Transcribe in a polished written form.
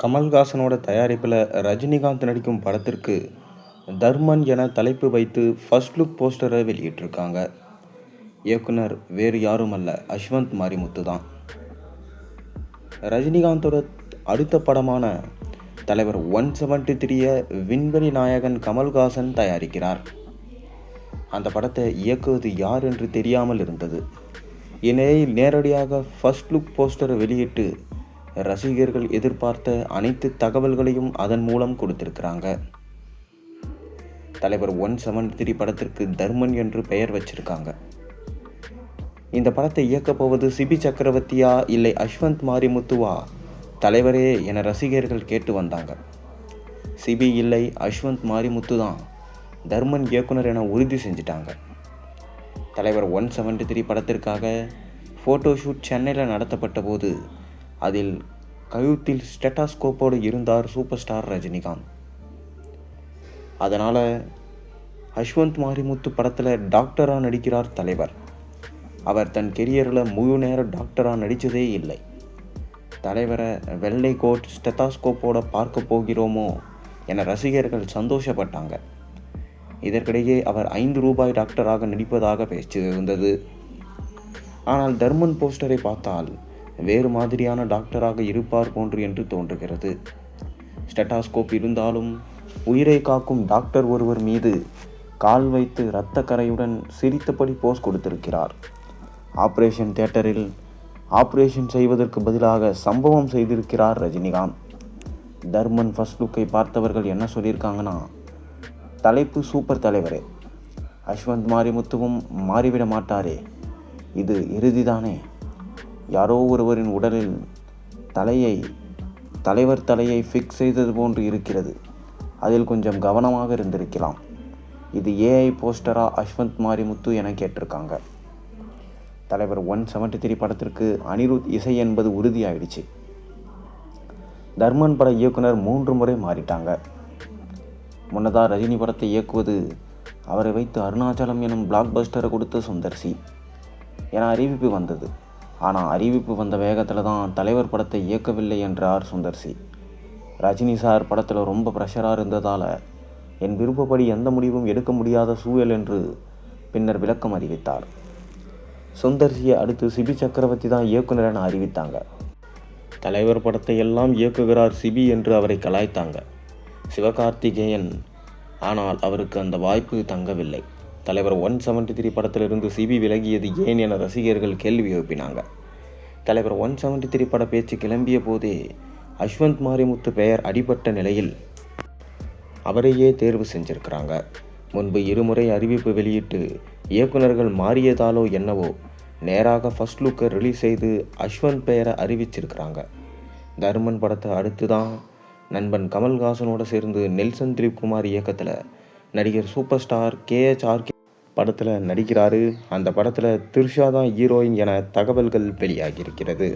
கமல்ஹாசனோட தயாரிப்பில் ரஜினிகாந்த் நடிக்கும் படத்திற்கு தர்மன் என தலைப்பு வைத்து ஃபர்ஸ்ட் லுக் போஸ்டரை வெளியிட்டிருக்காங்க. இயக்குனர் வேறு யாரும் அல்ல, அஸ்வந்த் மாரிமுத்து தான். ரஜினிகாந்தோட அடுத்த படமான தலைவர் 173 விண்வெளி நாயகன் கமல்ஹாசன் தயாரிக்கிறார். அந்த படத்தை இயக்குவது யார் என்று தெரியாமல் இருந்தது. இந்நிலையில் நேரடியாக ஃபர்ஸ்ட் லுக் போஸ்டரை வெளியிட்டு ரசிகர்கள் எதிர்பார்த்த அனைத்து தகவல்களையும் அதன் மூலம் கொடுத்திருக்கிறாங்க. தலைவர் 173 படத்திற்கு தர்மன் என்று பெயர் வச்சிருக்காங்க. இந்த படத்தை இயக்கப் போவது சிபி சக்கரவர்த்தியா இல்லை அஸ்வந்த் மாரிமுத்துவா தலைவரே என ரசிகர்கள் கேட்டு வந்தாங்க. சிபி இல்லை அஸ்வந்த் மாரிமுத்து தான் தர்மன் இயக்குனர் என உறுதி செஞ்சிட்டாங்க. தலைவர் 173 படத்திற்காக ஃபோட்டோ ஷூட் சென்னையில் நடத்தப்பட்ட போது அதில் கழுத்தில் ஸ்டெட்டாஸ்கோப்போடு இருந்தார் சூப்பர் ஸ்டார் ரஜினிகாந்த். அதனால் அஸ்வந்த் மாரிமுத்து படத்தில் டாக்டராக நடிக்கிறார் தலைவர். அவர் தன் கெரியரில் முழு நேர டாக்டராக நடித்ததே இல்லை. தலைவரை வெள்ளை கோட் ஸ்டெத்தாஸ்கோப்போடு பார்க்க போகிறோமோ என ரசிகர்கள் சந்தோஷப்பட்டாங்க. இதற்கிடையே அவர் ₹5 டாக்டராக நடிப்பதாக பேச்சு இருந்தது. ஆனால் தர்மன் போஸ்டரை பார்த்தால் வேறு மாதிரியான டாக்டராக இருப்பார் போன்று என்று தோன்றுகிறது. ஸ்டெட்டாஸ்கோப் இருந்தாலும் உயிரை காக்கும் டாக்டர் ஒருவர் மீது கால் வைத்து இரத்த கரையுடன் சிரித்தபடி போஸ் கொடுத்திருக்கிறார். ஆபரேஷன் தியேட்டரில் ஆபரேஷன் செய்வதற்கு பதிலாக சம்பவம் செய்திருக்கிறார் ரஜினிகாந்த். தர்மன் ஃபர்ஸ்ட் லுக்கை பார்த்தவர்கள் என்ன சொல்லியிருக்காங்கன்னா, தலைப்பு சூப்பர் தலைவரே, அஸ்வந்த் மாரிமுத்துவும் மாறிவிட மாட்டாரே, இது இறுதிதானே, யாரோ ஒருவரின் உடலில் தலைவர் தலையை ஃபிக்ஸ் செய்தது போன்று இருக்கிறது, அதில் கொஞ்சம் கவனமாக இருந்திருக்கலாம், இது ஏஐ போஸ்டரா அஸ்வந்த் மாரிமுத்து என கேட்டிருக்காங்க. தலைவர் 173 படத்திற்கு அனிருத் இசை என்பது உறுதியாயிடுச்சு. தர்மன் பட இயக்குனர் 3 முறை மாறிட்டாங்க. முன்னதாக ரஜினி படத்தை இயக்குவது அவரை வைத்து அருணாச்சலம் எனும் பிளாக் பஸ்டரை கொடுத்த சுந்தர்சி என அறிவிப்பு வந்தது. ஆனால் அறிவிப்பு வந்த வேகத்தில் தான் தலைவர் படத்தை இயக்கவில்லை என்றார் சுந்தர்சி. ரஜினி சார் படத்தில் ரொம்ப ப்ரெஷராக இருந்ததால் என் விருப்பப்படி எந்த முடிவும் எடுக்க முடியாத சூழல் என்று பின்னர் விளக்கம் அறிவித்தார். சுந்தர்சியை அடுத்து சிபி சக்கரவர்த்தி தான் இயக்குனர் என அறிவித்தாங்க. தலைவர் படத்தை எல்லாம் இயக்குகிறார் சிபி என்று அவரை கலாய்த்தாங்க சிவகார்த்திகேயன். ஆனால் அவருக்கு அந்த வாய்ப்பு தங்கவில்லை. தலைவர் 173 படத்திலிருந்து சிபி விலகியது ஏன் என ரசிகர்கள் கேள்வி எழுப்பினாங்க. தலைவர் 173 பட பேச்சு கிளம்பிய போதே அஸ்வந்த் மாரிமுத்து பெயர் அடிபட்ட நிலையில் அவரையே தேர்வு செஞ்சிருக்கிறாங்க. முன்பு 2 முறை அறிவிப்பு வெளியிட்டு இயக்குனர்கள் மாறியதாலோ என்னவோ நேராக ஃபர்ஸ்ட் லுக்கை ரிலீஸ் செய்து அஸ்வந்த் பெயரை அறிவிச்சிருக்கிறாங்க. தர்மன் படத்தை அடுத்து தான் நண்பன் கமல்ஹாசனோடு சேர்ந்து நெல்சன் திலீப்குமார் இயக்கத்தில் நடிகர் சூப்பர் ஸ்டார் KHRK படத்தில் நடிக்கிறாரு. அந்த படத்தில் த்ரிஷா தான் ஹீரோயின் என தகவல்கள் வெளியாகியிருக்கிறது.